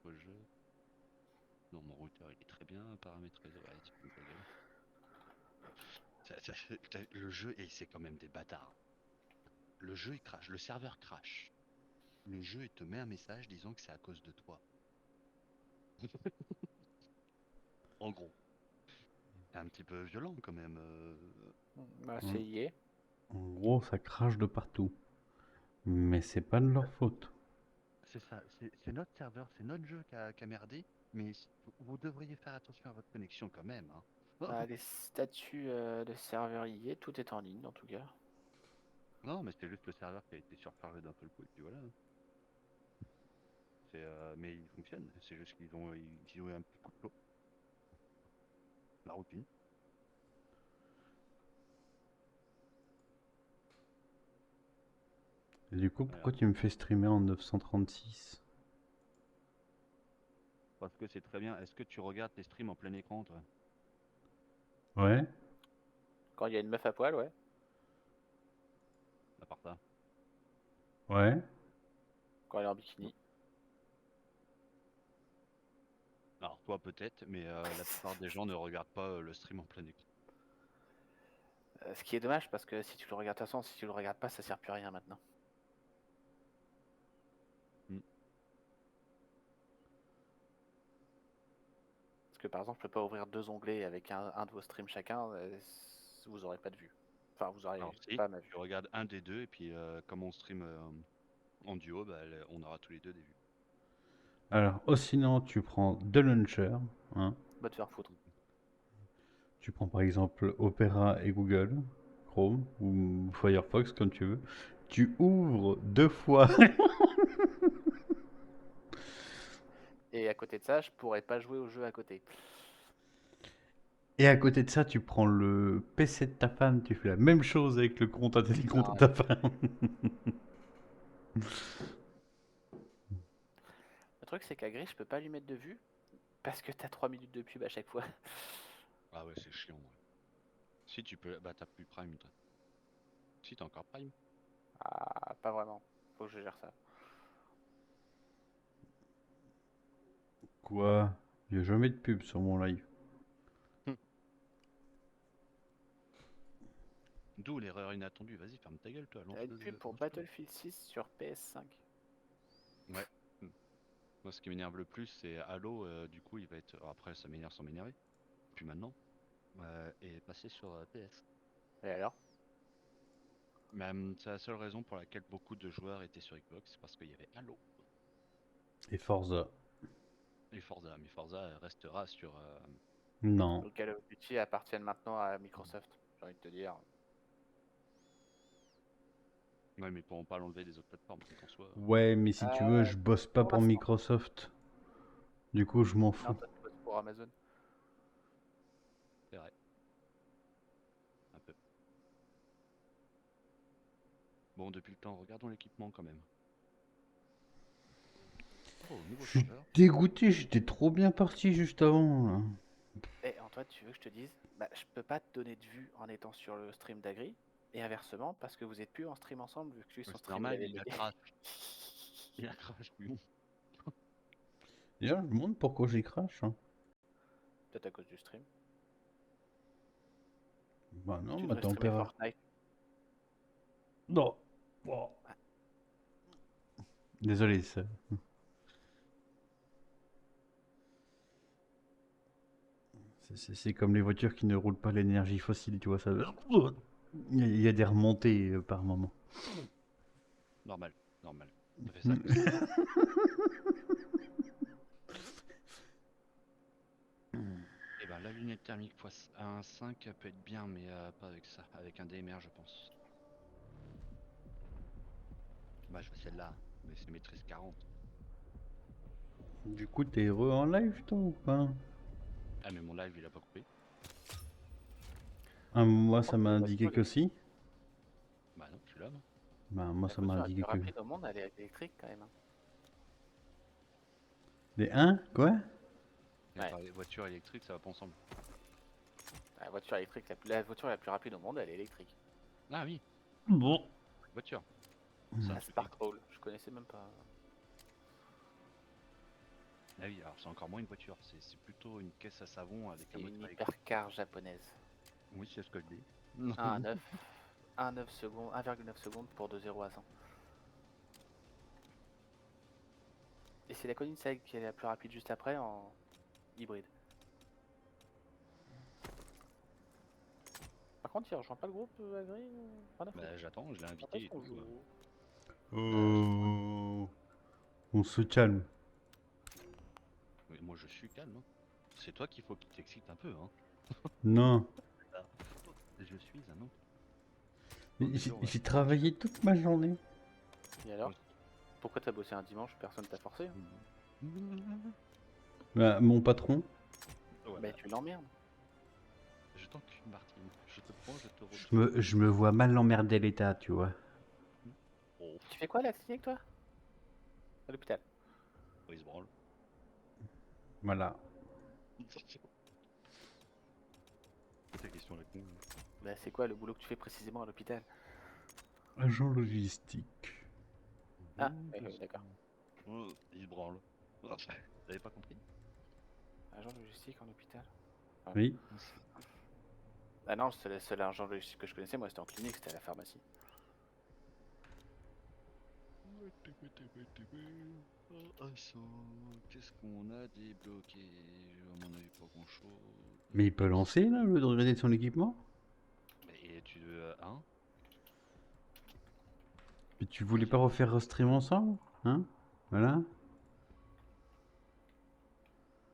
votre jeu. Non, mon routeur il est très bien paramétré. Ouais, tu peux me ta gueule. Le jeu, et c'est quand même des bâtards. Le jeu il crache, le serveur crache. Le jeu il te met un message disant que c'est à cause de toi. En gros, c'est un petit peu violent quand même. Bah, Mm. c'est y est. En gros, ça crache de partout. Mais c'est pas de leur faute. C'est ça, c'est notre serveur, c'est notre jeu qui a merdé, mais vous devriez faire attention à votre connexion quand même. Hein. Bah, les statuts de serveur y est, tout est en ligne en tout cas. Non, mais c'est juste le serveur qui a été surchargé d'un seul coup, et puis voilà. Mais il fonctionne, c'est juste qu'ils ont eu un petit coup de flot. La routine. Et du coup, Voilà. pourquoi tu me fais streamer en 936? Parce que c'est très bien. Est-ce que tu regardes tes streams en plein écran, toi? Ouais, Quand il y a une meuf à poil, ouais. À part ça. ouais. Quand elle est en bikini. Alors toi peut-être, mais la plupart des gens ne regardent pas le stream en plein écran. Ce qui est dommage parce que si tu le regardes, de toute façon, si tu le regardes pas, ça sert plus à rien maintenant. Hmm. Parce que par exemple, je peux pas ouvrir 2 onglets avec un de vos streams chacun, vous aurez pas de vue. Enfin, vous aurez Alors si, pas ma tu vue. regardes un des deux, et puis comme on stream en duo, bah, on aura tous les deux des vues. Alors, sinon, tu prends deux launchers. Hein. Va te faire foutre. Tu prends par exemple Opera et Google, Chrome ou Firefox, comme tu veux. Tu ouvres deux fois. Et à côté de ça, je pourrais pas jouer au jeu à côté. Et à côté de ça, tu prends le PC de ta femme. Tu fais la même chose avec le compte intelligent de Non, ta femme. le truc c'est qu'à Gris, je peux pas lui mettre de vue parce que t'as 3 minutes de pub à chaque fois. Ah ouais, c'est chiant. Ouais. Si tu peux, bah t'as plus Prime toi. Si t'as encore Prime. Ah, pas vraiment. Faut que je gère ça. Quoi? Il n'y a jamais de pub sur mon live. Hmm. D'où l'erreur inattendue. Vas-y, ferme ta gueule toi, Il y a une pub pour lance-le. Battlefield 6 sur PS5. Ouais. Hmm. Moi, ce qui m'énerve le plus, c'est Halo. Du coup, il va être. Alors, après, ça m'énerve sans m'énerver. Puis maintenant, et passer sur PS. Et alors? C'est la seule raison pour laquelle beaucoup de joueurs étaient sur Xbox, c'est parce qu'il y avait Halo Et Forza. et Forza. Mais Forza restera sur. Non. Le Call of Duty appartiennent maintenant à Microsoft, j'ai envie de te dire. Ouais, mais ils pourront pas l'enlever des autres plateformes, donc en soi. Ouais, mais si tu veux, Euh, je bosse pas pour pour l'instant. Microsoft. Du coup, je m'en Non, fous. toi tu bosses pour Amazon. C'est vrai, un peu. Bon, depuis le temps, regardons l'équipement quand même. Oh, nouveau Je suis serveur. dégoûté, j'étais trop bien parti juste avant. Là. Et Antoine, tu veux que je te dise, bah, je peux pas te donner de vue en étant sur le stream d'Agri, et inversement, parce que vous êtes plus en stream ensemble, vu que lui, Ouais, son c'est stream, il normal, avait il a bugué. crash. Il a crash, lui. Déjà, je me demande pourquoi j'y crache. Hein. Peut-être à cause du stream. Bah non, Tu ma devrais streamer température. Fortnite. Non. Bon. Désolé, c'est comme les voitures qui ne roulent pas l'énergie fossile, tu vois ça. Il y a des remontées par moment. Normal, normal. Ça fait ça que ça. Et ben, la lunette thermique x1.5 peut être bien, mais pas avec ça. Avec un DMR, je pense. Bah, je fais celle-là, mais c'est maîtrise 40. Du coup, t'es heureux en live, toi, ou pas? Ah, mais mon live, il a pas coupé. Moi, Par ça contre, m'a indiqué que si. Bah non, je suis là, moi. Bah, moi, la ça m'a voiture la indiqué plus que. rapide au monde, elle est électrique quand même. Hein. Des 1? Quoi? Et Ouais, par les voitures électriques, ça va pas ensemble. la voiture électrique, la voiture la plus rapide au monde, elle est électrique. Ah oui, Bon. voiture. Ça, La je te dis. Spark Roll, je connaissais même pas. Ah oui, alors c'est encore moins une voiture, c'est plutôt une caisse à savon avec un C'est une moteur électrique. hypercar japonaise. Oui, c'est ce que je dis. 1,9 1,9 secondes, 1,9 secondes pour de 0 à 100. Et c'est la Koenigsegg qui est la plus rapide juste après en hybride. Par contre, il rejoint pas le groupe Agri Rien à foutre. Bah, j'attends, je l'ai Quand invité est-ce et qu'on tout. joue Oh, on se calme. Mais moi, je suis calme. Hein. C'est toi qu'il faut qu'il t'excite un peu. Hein. Non, Ah, je suis un homme. j'ai travaillé toute ma journée. Et alors pourquoi t'as bossé un dimanche? Personne t'a forcé. Bah, mon patron, Voilà. Bah tu l'emmerdes. Je t'encule, Martine. Je te prends, je te je retrouve. je me vois mal emmerder l'État, tu vois. Oh, Tu fais quoi à la clinique toi? À l'hôpital. il se branle. Voilà. C'est ta question, la con. Bah c'est quoi le boulot que tu fais précisément à l'hôpital? Agent logistique. Ah, oui, d'accord. Il se branle. T'avais pas compris? Agent logistique en hôpital? Oui. Ah non, c'est le seul agent logistique que je connaissais, moi c'était en clinique, c'était à la pharmacie. Qu'est-ce qu'on a débloqué? À mon avis, pas grand chose. Mais il peut lancer, là, le degré de son équipement? Et tu veux un? Mais tu voulais pas refaire un stream ensemble? Hein? Voilà.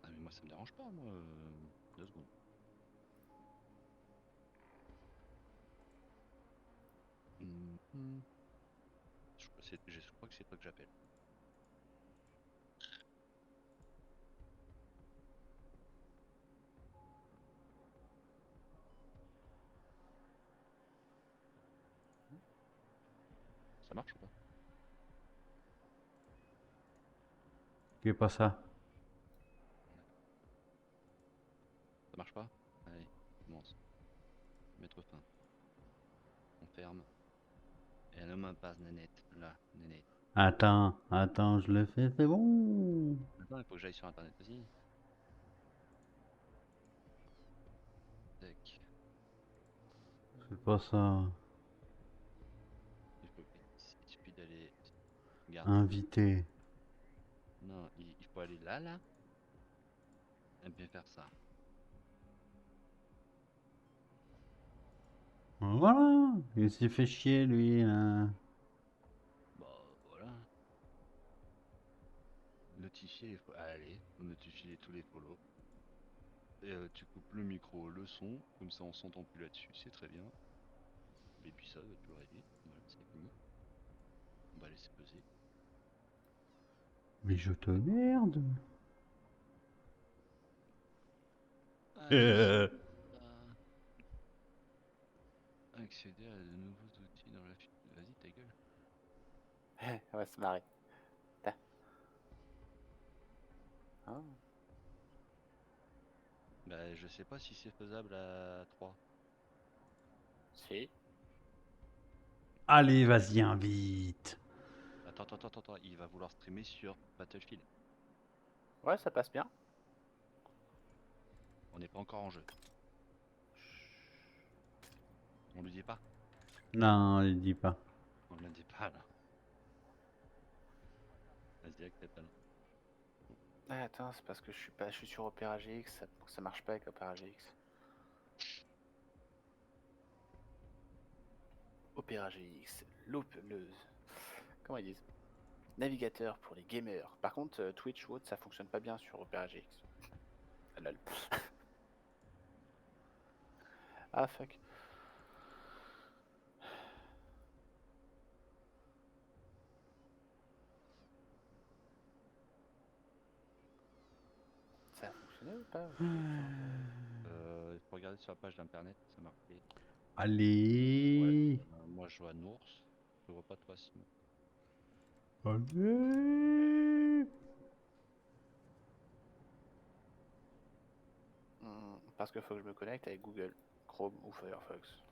Ah, mais moi, ça me dérange pas, moi. 2 secondes. Mhm. Je crois que c'est toi que j'appelle. Ça marche ou pas? Qu'est pas ça? Ça marche pas? Allez, commence. Mettre fin. On ferme. Et un homme passe, Nanette. Là, Nanette. Attends, je le fais, c'est bon. Maintenant, il faut que j'aille sur internet. Vas-y. Tac. C'est pas ça. Il suffit d'aller. Regarde. Invité. Non, il faut aller là, là. Et bien faire ça. Voilà. Il s'est fait chier, lui, là. Bah, voilà. Notifier les allez, notifier tous les follow. Et tu coupes le micro, le son, comme ça on s'entend plus là-dessus, c'est très bien. Et puis ça, tu l'aurais dit. Voilà, c'est fini. On va laisser peser. Mais je te merde. Accéder à de nouveaux outils dans la file. Vas-y, ta gueule. On va se marrer. Putain. Ah. Bah, je sais pas si c'est faisable à 3. Si. Allez, vas-y, invite. Attends, il va vouloir streamer sur Battlefield. Ouais, ça passe bien. On n'est pas encore en jeu. On lui dit pas. Non, il dit pas. On ne le dit pas là. Vas-y, accepte alors. Ah, attends, c'est parce que je suis sur Opera GX, ça marche pas avec Opera GX. Opera GX, comment ils disent? Navigateur pour les gamers. Par contre, Twitch ou autre, ça fonctionne pas bien sur Opera GX. Ah, lol. Ah fuck. Ça a fonctionné ou pas? Il faut regarder sur la page d'internet, c'est marqué. Allez. Moi je vois Nours, je vois pas toi Simon. Allez. Parce qu'il faut que je me connecte avec Google, Chrome ou Firefox.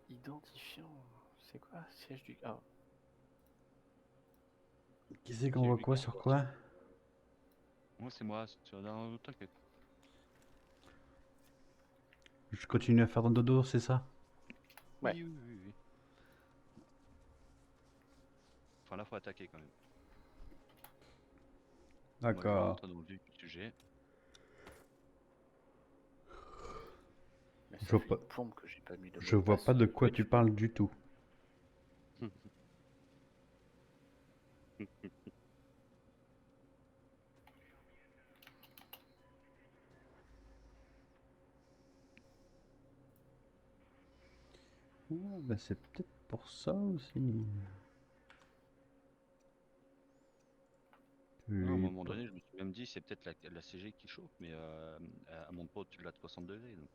Identifiant. C'est quoi? Siège du. Oh. Qui c'est qu'on J'ai voit vu quoi qu'on sur voit. quoi? Moi, c'est moi, t'inquiète. Je continue à faire dans dodo, c'est ça? Ouais. Oui. Enfin, là, faut attaquer quand même. On va D'accord. rentrer dans le vif du sujet. Mais Je ça vois fait pas, une plombe que j'ai pas mis de mot je de vois passe pas de quoi Twitch. tu parles du tout. Ah, bah c'est peut-être pour ça aussi. Non, à un Oui, moment pas- donné, je me suis même dit, c'est peut-être la CG qui chauffe, mais elle monte pas au-dessus de la 60 degrés. Donc,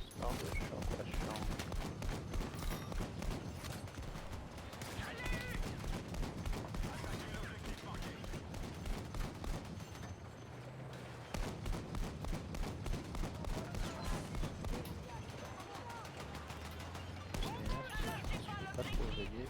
Histoire de chiant, pas chiant. Et là, je suis pas trop réveillé.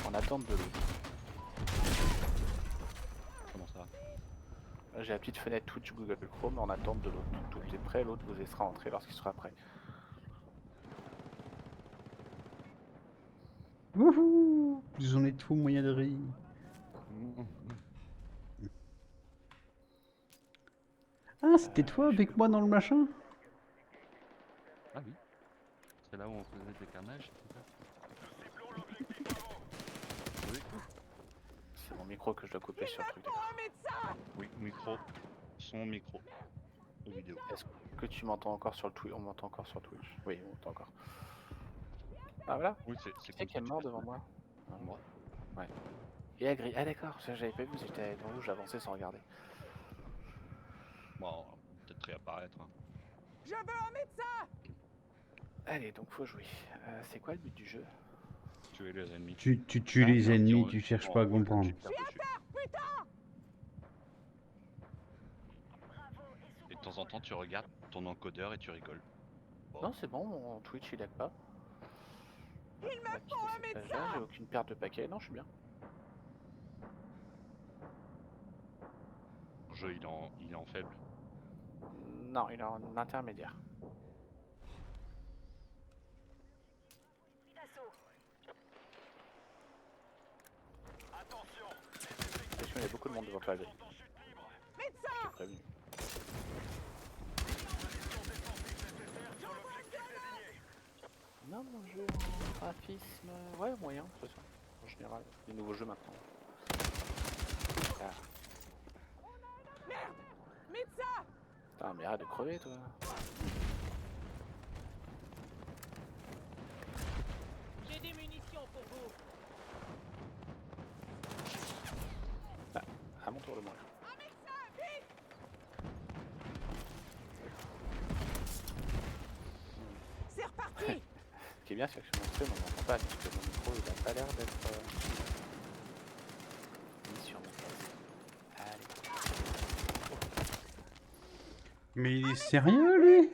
En attente de l'autre. comment ça? J'ai la petite fenêtre Twitch Google Chrome en attente de l'autre. Tout est prêt, l'autre vous laissera entrer lorsqu'il sera prêt. Wouhou! J'en ai tout moyen de rire. Ah, c'était toi Je avec moi dans le machin? Ah oui, c'est là où on faisait des carnages, c'est ça? Oui, C'est mon micro que je dois couper sur le truc. oui, micro, son micro, vidéo. Est-ce que tu m'entends encore sur le Twitch? On m'entend encore sur Twitch. Oui, on m'entend encore. Ah voilà. Oui, c'est Qui c'est comme qui ça est que tu mort fais. devant moi? Moi. Ouais. Et agri. Ah d'accord, ça, j'avais pas vu, j'étais devant vous, j'avançais sans regarder. Bon, on va peut-être réapparaître. Hein. Allez, donc faut jouer. C'est quoi le but du jeu? Tuer les ennemis. Tu tues Ah, les Et on dit ennemis, tu cherches pas à en haut, là, tu comprendre. tires dessus. Et de temps en temps, tu regardes ton encodeur et tu rigoles. Bon. Non, c'est bon, mon Twitch il lag pas. On va quitter cette page-là, j'ai aucune perte de paquet. Non, je suis bien. Le jeu, il est en faible. Non, il est en intermédiaire. Attention, il y a beaucoup de monde devant toi, Agri. Je t'ai prévenu. Non, mon jeu en graphisme... Ouais, moyen, de toute façon. En général, les nouveaux jeux maintenant. Ah. Putain, mais arrête de crever, toi. J'ai des munitions pour vous. À mon tour de moi. C'est reparti. Ce qui est bien, c'est que sur mon stream, on m'entend pas, parce que mon micro, il a pas l'air d'être mis sur mon casque. Allez. Mais il est sérieux, lui?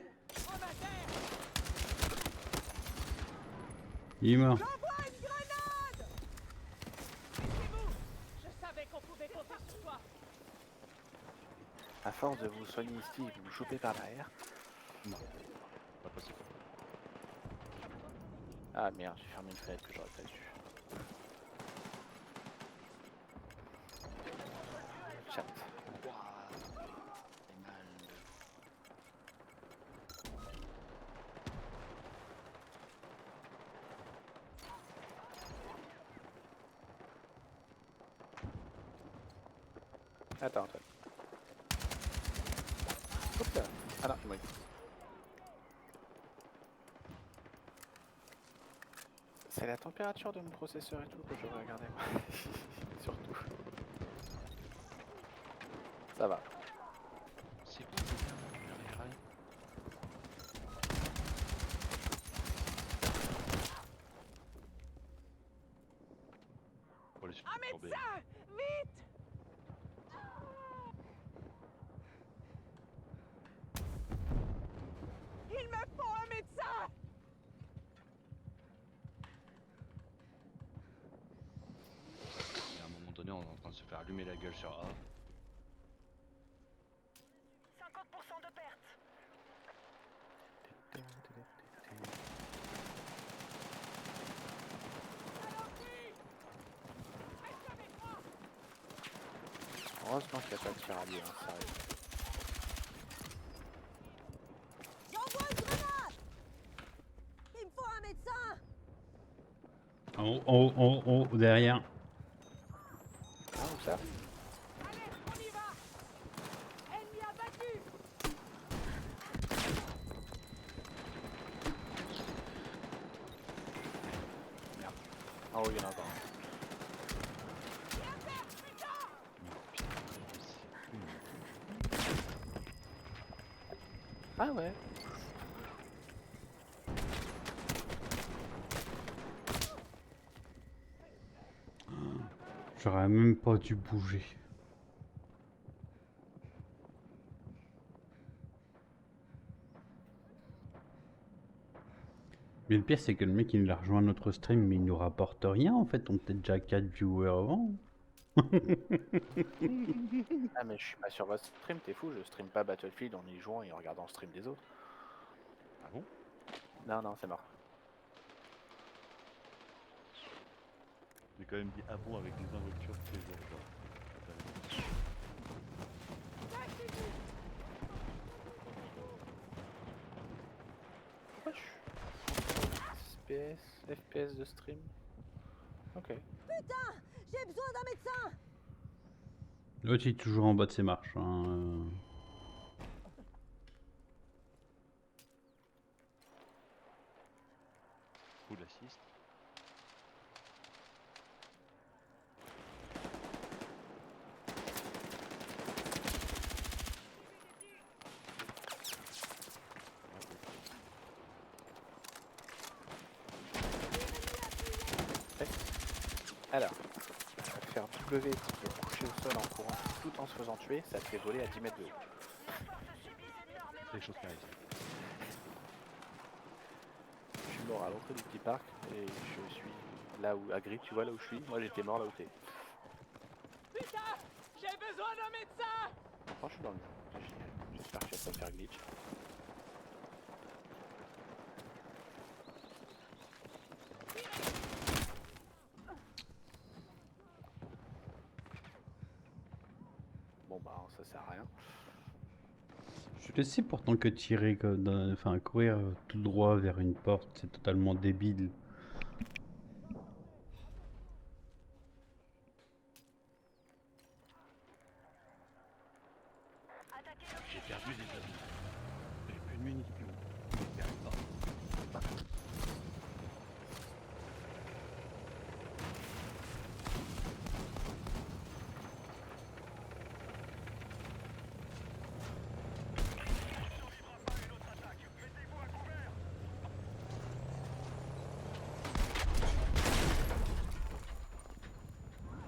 Il est mort. J'envoie une grenade. Méfiez-vous. Je savais qu'on pouvait compter sur toi. À force de vous soigner ici, vous me chopez par derrière. Non, pas possible. Ah merde, j'ai fermé une fenêtre que j'aurais pas dû. Chat. Attends, attends. Hop là. Ah non, oui. C'est la température de mon processeur et tout que je regardais. Surtout. Ça va. C'est quoi ce terme? J'arrive à rien. Bon, allez, je Un suis tombé. médecin! Vite! Il me faut un médecin! Et à un moment donné, on est en train de se faire allumer la gueule sur A. 50% de perte! Allons-y! Reste avec moi! Heureusement qu'il n'y a pas de tir à lui, hein, sérieux. J'envoie une grenade! Il me faut un médecin! En haut, derrière. Ah, où ça? Allez, on y va! Ennemi abattu! Merde. En haut, il y en a encore un. Viens faire, putain! Ah ouais. J'aurais même pas dû bouger. Mais le pire, c'est que le mec il a rejoint notre stream, mais il nous rapporte rien en fait. On était déjà 4 viewers avant. Ah mais je suis pas sur votre stream, t'es fou, je stream pas Battlefield en y jouant et en regardant le stream des autres. Ah bon? Non, non, c'est mort. J'ai quand même dit ah bon avec les invectures tous les jours. Genre. FPS de stream. Ok. Putain! J'ai besoin d'un médecin! L'autre il est toujours en bas de ses marches. Hein. Full assist. Alors, faire W pour se coucher au sol en courant tout en se faisant tuer, ça te fait voler à 10 mètres de haut. C'est les choses qui arrivent. Je suis mort à l'entrée du petit parc et je suis là où, à Gris, tu vois là où je suis, moi j'étais mort là où t'es. Putain! J'ai besoin d'un médecin! Pourquoi je suis dans le mur? C'est génial. J'espère que tu vas pas me faire glitch. Bon bah ça sert à rien. Je le sais pourtant que tirer, enfin courir tout droit vers une porte, c'est totalement débile. J'ai perdu des amis. J'ai plus de munitions. Je perds pas.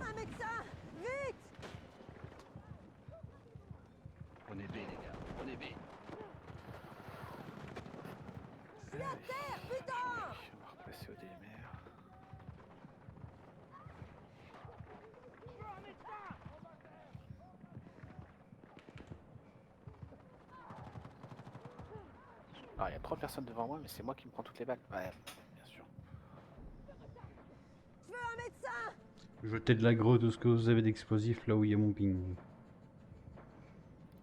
Un médecin! Vite! On est B les gars. On est B. Je suis à terre, putain! On va repasser au DMR. Alors il y a 3 personnes devant moi mais c'est moi qui me prends toutes les balles. Ouais, bien sûr. Je veux un médecin! Jetez de l'aggro, tout ce que vous avez d'explosif là où il y a mon ping.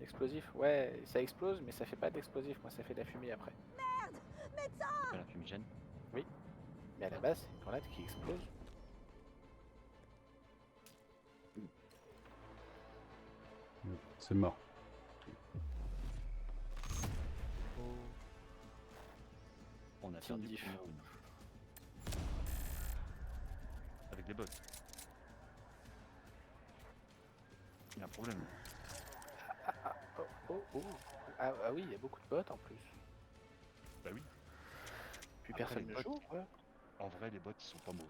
Explosif, ouais, ça explose mais ça fait pas d'explosif, moi ça fait de la fumée après. Merde! Médecin! Pas la fumigène. Mais à la base, c'est une grenade qui explose. C'est mort. On a Team perdu diff. première round. Avec des bots. Il y a un problème. Oh. Ah oui, il y a beaucoup de bots en plus. Bah oui. Puis Après, personne les ne bots- joue, ouais. En vrai, les bots, ils sont pas mauvais.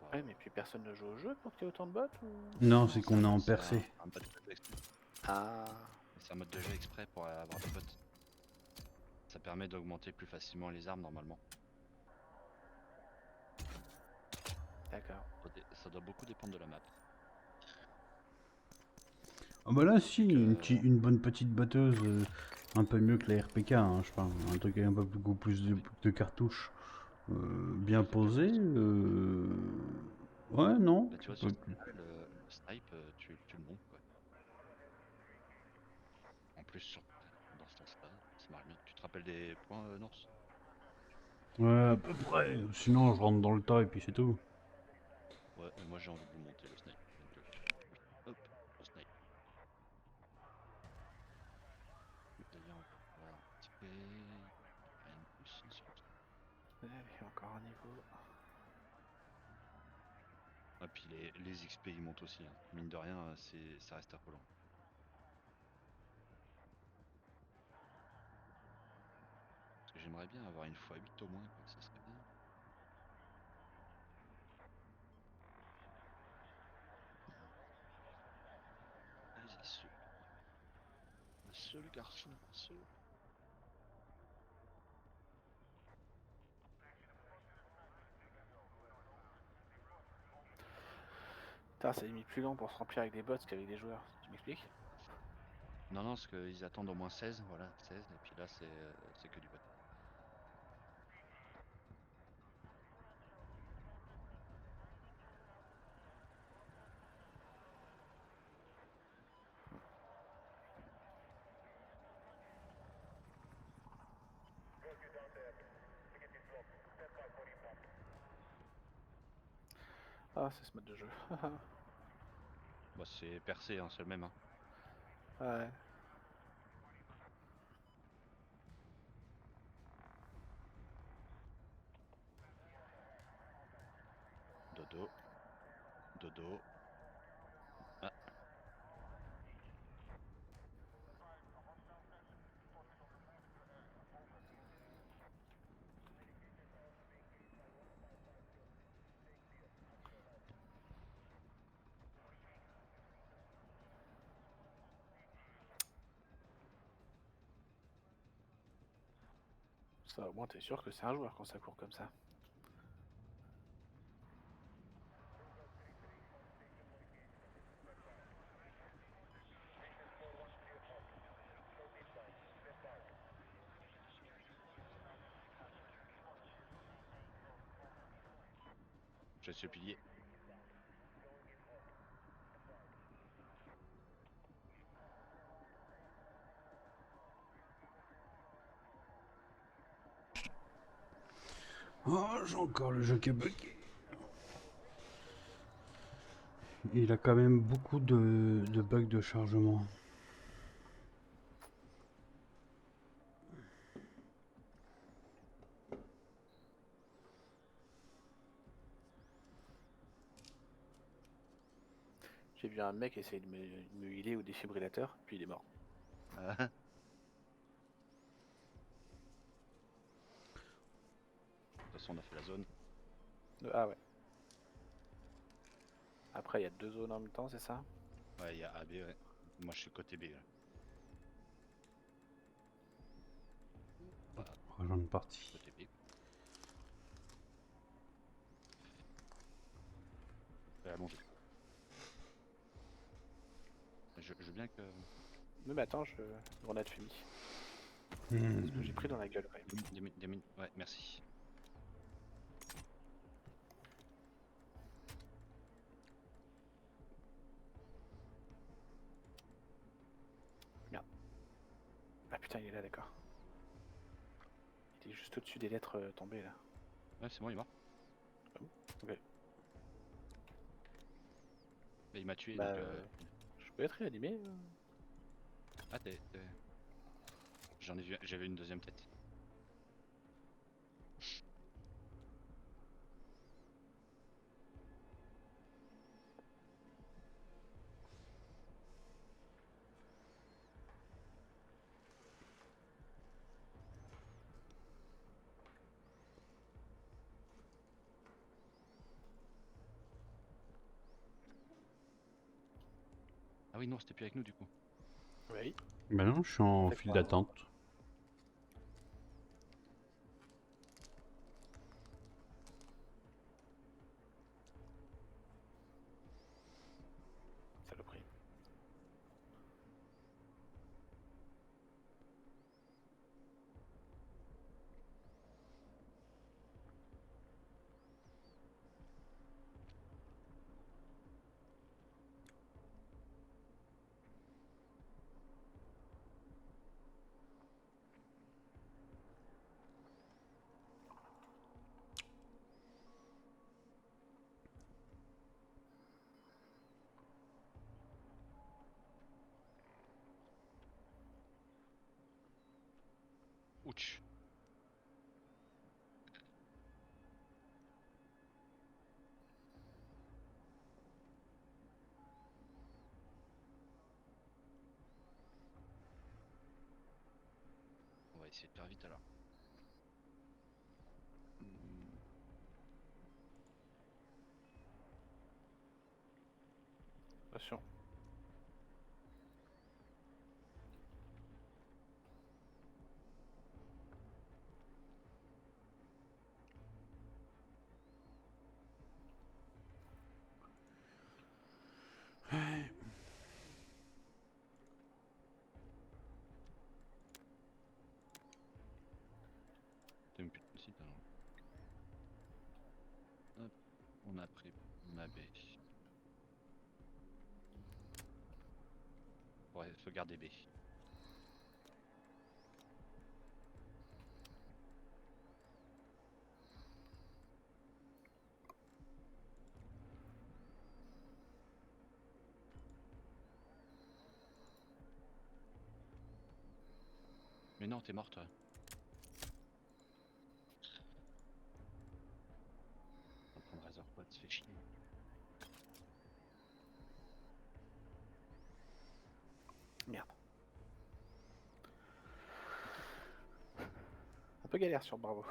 Bah, Ouais, mais puis personne ne joue au jeu pour qu'il y ait autant de bots ou... Non, c'est qu'on est en c'est percé. un mode de jeu exprès. Ah, C'est un mode de jeu exprès pour avoir des bots. Ça permet d'augmenter plus facilement les armes normalement. d'accord. Ça doit beaucoup dépendre de la map. Ah bah là, si, Donc, une bonne petite batteuse, un peu mieux que la RPK, hein, je pense. Un truc avec un peu beaucoup plus de cartouches bien ça fait bien posées. plus. Ouais, non. Bah, tu vois, ça sur peut- le snipe, tu le montes quoi. En plus, dans ce sens-là, ça marche bien. Tu te rappelles des points, Norse? Ouais, à peu près. Sinon, je rentre dans le tas et puis c'est tout. Ouais, mais moi j'ai envie de le monter le snipe. Donc, hop, au snipe. D'ailleurs, on va voir un petit peu. Rien de plus, hein, sur le snipe. Ouais, il y a encore un niveau. Ah, puis les XP ils montent aussi. Hein. Mine de rien, ça reste affolant. Parce que j'aimerais bien avoir une x8 au moins, quoi. Ça serait bien. Vas-y, seul garçon, seul. Putain, ça a mis plus long pour se remplir avec des bots qu'avec des joueurs. Tu m'expliques? Non, non, parce qu'ils attendent au moins 16, voilà, 16, et puis là c'est que du bot. Ah, c'est ce mode de jeu. Bah, c'est percé, hein, c'est le même. Hein. Ouais. Dodo. Dodo. Ah, Ça, au moins, t'es sûr que c'est un joueur quand ça court comme ça. je suis au pilier. Oh, j'ai encore le jeu qui est bugué. Il a quand même beaucoup de bugs de chargement. J'ai vu un mec essayer de me healer au défibrillateur, puis il est mort. Ah, de toute façon, on a fait la zone. Ah ouais. Après, il y a deux zones en même temps, c'est ça? Ouais, il y a A, B, ouais. Moi, je suis côté B. Là. Voilà, Rejoindre une partie. côté B. Allongé. Je veux bien que. Non mais attends, grenade fumée. Hmm. Parce que j'ai pris dans la gueule quand même. Des minutes. Ouais, merci. Ah putain, il est là, d'accord. Il est juste au-dessus des lettres tombées là. Ouais, c'est bon, il est mort. Ah bon? Ok. Mais il m'a tué, Bah, donc. je peux être réanimé Ah, j'en ai vu, j'avais une deuxième tête. Ah oui, non, c'était plus avec nous du coup. Oui. Ben non, je suis en Fait file quoi, d'attente. Saloperie. Ouch. On va essayer de faire vite alors. Attention. T'as même plus de site alors. Hop, on a pris ma baie. Ouais, faut garder B. Mais non, t'es mort toi. On va prendre Razorquad, se fait chier. Merde. Un peu galère sur Bravo.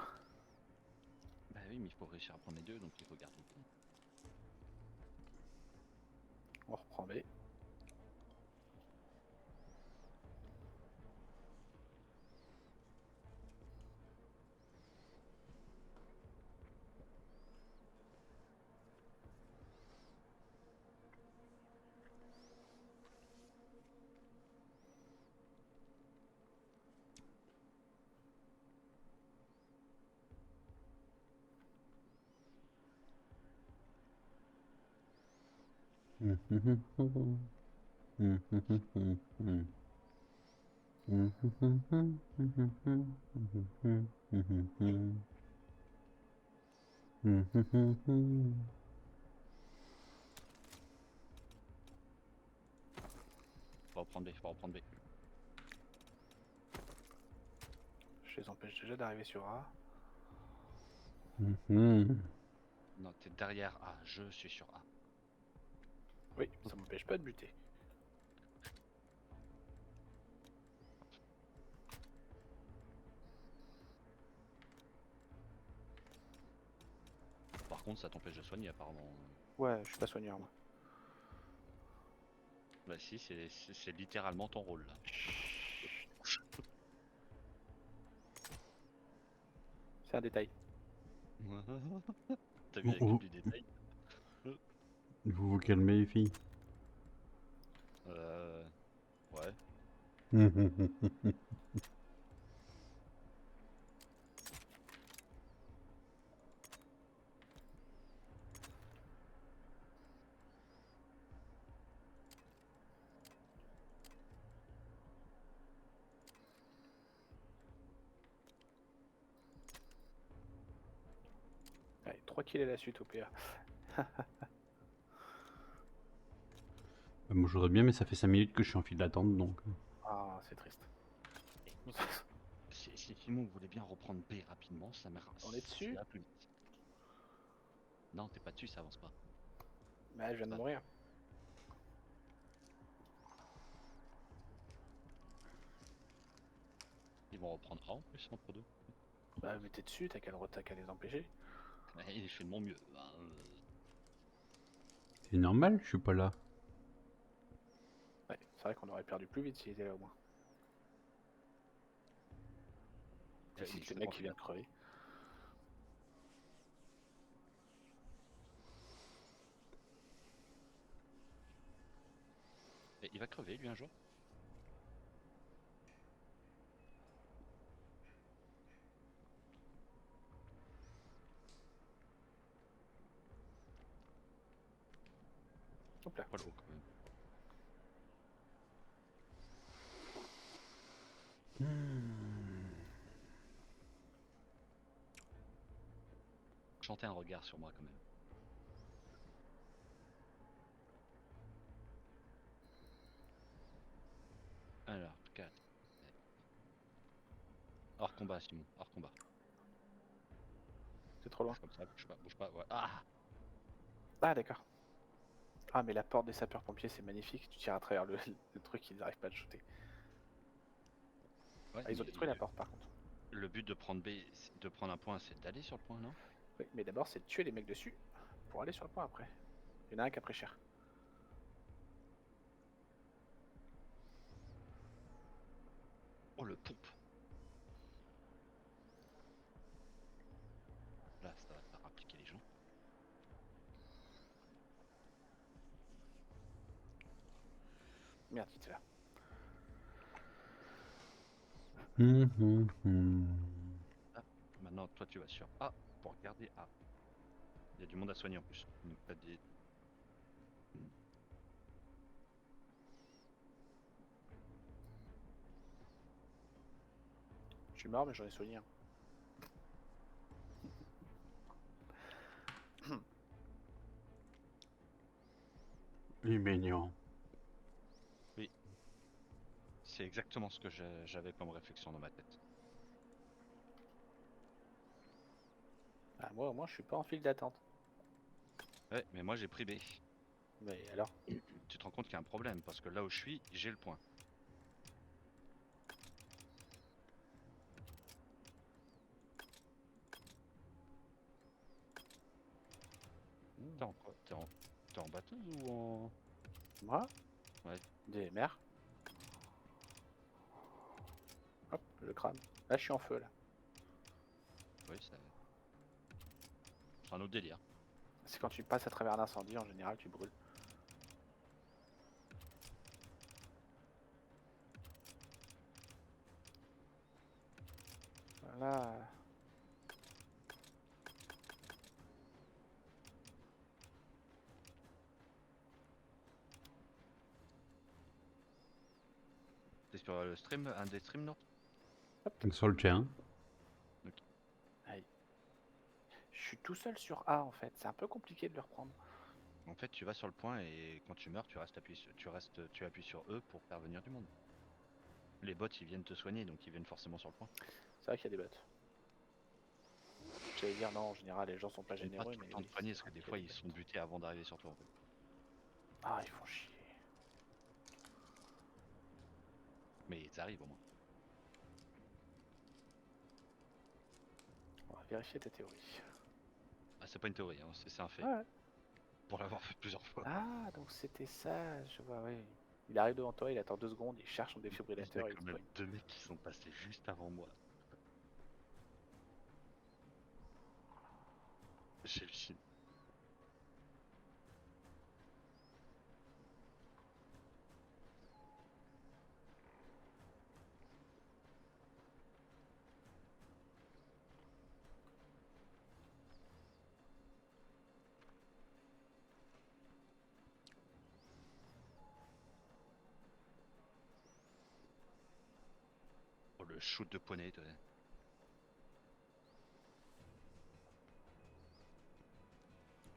Bah oui, mais il faut réussir à prendre les deux, donc il faut garder B. On reprend B. Faut reprendre B, faut reprendre B. Je les empêche déjà d'arriver sur A. Non, t'es derrière A, je suis sur A. Oui, ça m'empêche pas de buter. Par contre, ça t'empêche de soigner apparemment. Ouais, je suis pas soigneur moi. Bah si, c'est littéralement ton rôle là. C'est un détail. T'as vu la Oh, clip du détail? vous vous calmez, les filles. Ouais. Allez, 3 kills à la suite au PA. Moi, je voudrais bien, mais ça fait 5 minutes que je suis en file d'attente, donc. Ah, c'est triste. Si Simon voulait bien reprendre B rapidement, ça m'a. On est dessus? Ça va plus vite. Non, t'es pas dessus, ça avance pas. Bah, je viens de Ah. mourir. Ils vont reprendre A en plus entre deux. Bah, mais t'es dessus, t'as qu'à les empêcher. Ouais, je fais de mon mieux. Ben, C'est normal, je suis pas là. Ouais, c'est vrai qu'on aurait perdu plus vite s'ils étaient là au moins. ouais, Si mais c'est le je mec pense qui vient de crever. Et il va crever lui un jour. Hop là. Pas l'eau quand même. Chanter un regard sur moi quand même. Alors, 4. Hors combat, Simon, hors combat. C'est trop loin. Bouge comme ça, bouge pas, ouais. Ah! Ah, d'accord. Ah, mais la porte des sapeurs-pompiers, c'est magnifique. Tu tires à travers le truc, ils n'arrivent pas à te shooter. Ouais, Ah, ils ont mais détruit la porte par contre. le but de prendre B, de prendre un point, c'est d'aller sur le point, non? Oui, mais d'abord, c'est de tuer les mecs dessus pour aller sur le point après. Il y en a un qui a pris cher. Oh, le pompe! Là, ça va faire appliquer les gens. Merde, vite là. Ah, maintenant, toi, tu vas sur A pour regarder A. Il y a du monde à soigner en plus. Donc, t'as des... Je suis mort, mais j'en ai soigné un. Il est mignon. Oui. C'est exactement ce que j'avais comme réflexion dans ma tête. Ah, moi, au moins, je suis pas en file d'attente. Ouais, mais moi, j'ai pris B. Mais alors? Tu te rends compte qu'il y a un problème, parce que là où je suis, j'ai le point. T'es en quoi? T'es en batteuse ou en... Moi? Ouais. Des mers. Hop, le crâne. Là, je suis en feu, là. Oui, c'est un autre délire. C'est quand tu passes à travers un incendie, en général, tu brûles. Voilà. T'es sur le stream, un des streams, non? Sur le tien. Aïe. Je suis tout seul sur A, en fait. C'est un peu compliqué de le reprendre. En fait, tu vas sur le point et quand tu meurs, tu restes appuyé sur, tu appuies sur E pour faire venir du monde. Les bots, ils viennent te soigner, donc ils viennent forcément sur le point. C'est vrai qu'il y a des bots. J'allais dire non, en général, les gens sont pas Ils viennent pas généreux, tout le mais temps oui, te soigner, c'est parce que vrai des qu'il y a fois, des ils sont bots. butés avant d'arriver sur toi, en fait. Ah, ils font chier. Mais ils arrivent au moins. On va vérifier ta théorie. Ah, c'est pas une théorie, hein, c'est un fait. Ouais. Pour l'avoir fait plusieurs fois. Ah, donc c'était ça, je vois, oui. Il arrive devant toi, il attend 2 secondes, il cherche son Il y a défibrillateur et il quand te même soigne. 2 mecs qui sont passés juste avant moi. J'hallucine. Oh, le shoot de poney, toi.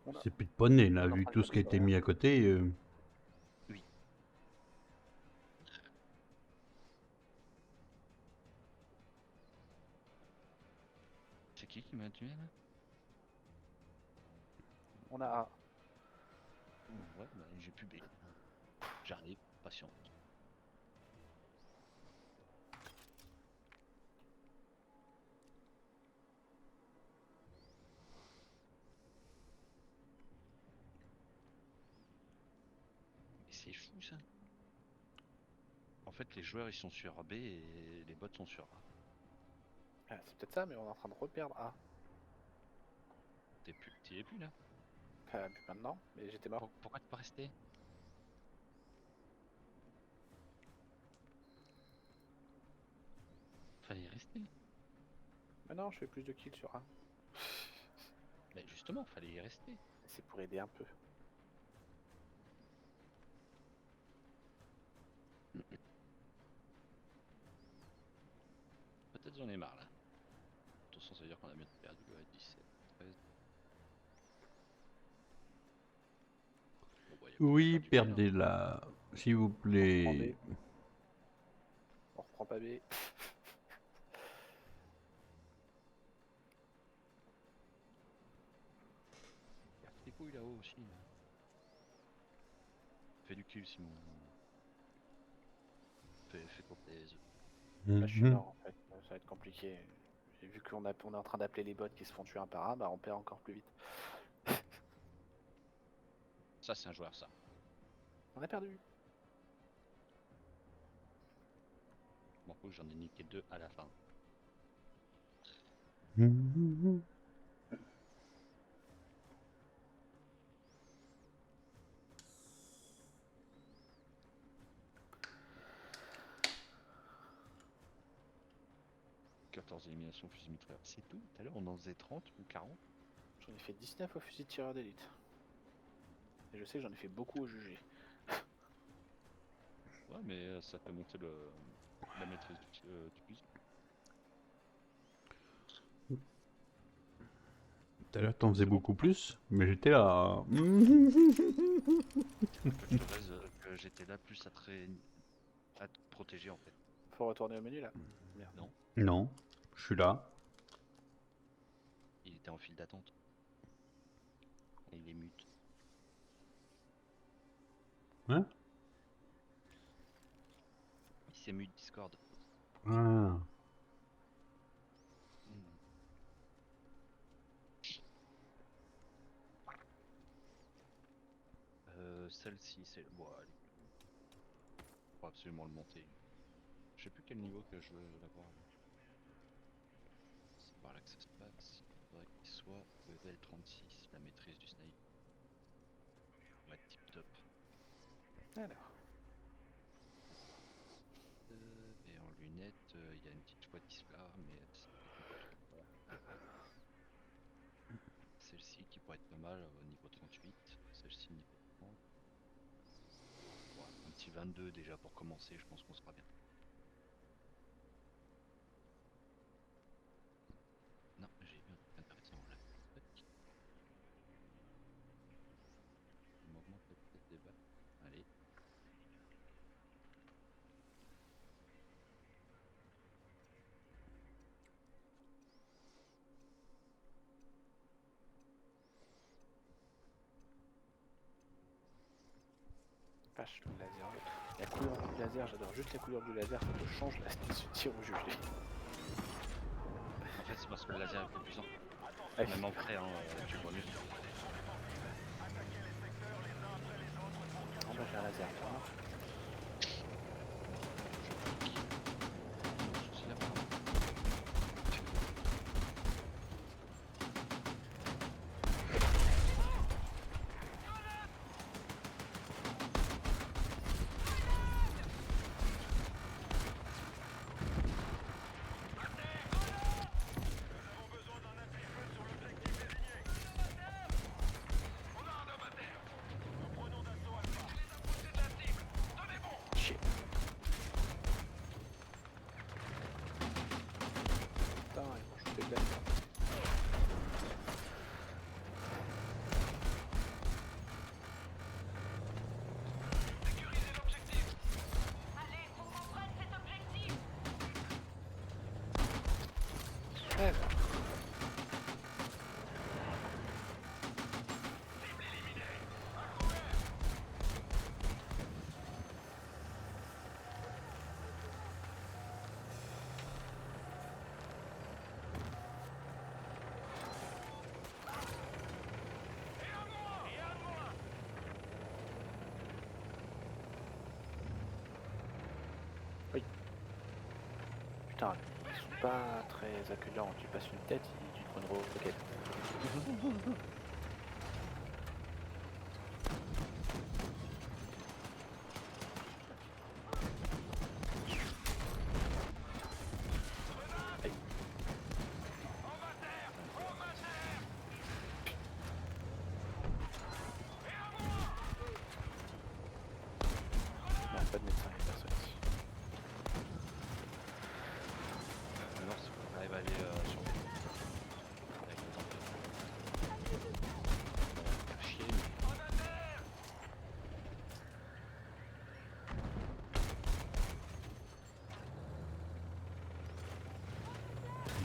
Oula. C'est plus de poney là, On est en vu train de tout ce qui a gagner, été ouais. mis à côté. Oui. qui m'a tué là? On a A. Ouais, bah, j'ai pu B. J'arrive, patient. Mais c'est fou ça. En fait, les joueurs ils sont sur B et les bots sont sur A. Ah, c'est peut-être ça, mais on est en train de reperdre A. T'y es plus là? Plus maintenant, mais j'étais mort. Pourquoi t'es pas resté? Fallait y rester. Mais non, je fais plus de kills sur A. Mais justement, fallait y rester. C'est pour aider un peu. Peut-être j'en ai marre là. De toute façon, ça veut dire qu'on a bientôt perdu. Ouais, 17, 13. Bon, bah, y a plus Oui, qu'à faire du B, hein. perdez-la, s'il vous On reprend plaît. B. On reprend pas B. Garde tes couilles là-haut aussi. Là. Fais du kill Simon. Fais ton thèse. Là, je suis Mhm. mort en fait. Ça va être compliqué. Et vu qu'on est en train d'appeler les bots qui se font tuer un par un, bah on perd encore plus vite. Ça, c'est un joueur ça. On a perdu. M'en fous, j'en ai niqué 2 à la fin. Mhm. 14 éliminations fusil mitrailleur. C'est tout? Tout à l'heure, on en faisait 30 ou 40? J'en ai fait 19 au fusil de tireur d'élite. Et je sais que j'en ai fait beaucoup au jugé. Ouais, mais ça fait monter la maîtrise du fusil. Tout à l'heure, t'en faisais C'est bon. beaucoup plus, mais j'étais là. Que j'étais là plus à te protéger en fait. Faut retourner au menu là. Merde. Non, Non, je suis là. il était en file d'attente. Et il est mute. Hein? Il s'est mute Discord. Ah. Celle-ci, c'est... Bon, allez. Faut absolument le monter. Je sais plus quel niveau que je veux l'avoir. C'est par là que ça se passe. Il faudrait qu'il soit level 36, la maîtrise du snipe. Ouais, tip top. Alors. Et en lunettes, il y a une petite fois là, mais celle-ci qui pourrait être pas mal au niveau 38. Celle-ci niveau 30. Ouais, un petit 22 déjà pour commencer, je pense qu'on sera bien. Non, j'ai vu un truc intéressant là. On augmente la vitesse des balles. Allez. Vache, le laser. La couleur du laser, j'adore juste la couleur du laser, ça te change la style de tir au jugé. En fait, c'est parce que le laser est plus puissant. Ouais. Même en frais, hein, tu vois mieux. On va faire un laser. Voilà. Souci là-bas. Shit. Putain, ils vont shooter de la merde. Alors. putain, ils sont pas très accueillants. Tu passes une tête, tu te prends une roquette. Aïe. Non, pas de médecin, il y a personne ici. Alors, c'est qu'on arrive à aller sur les... avec le temps. Faire chier,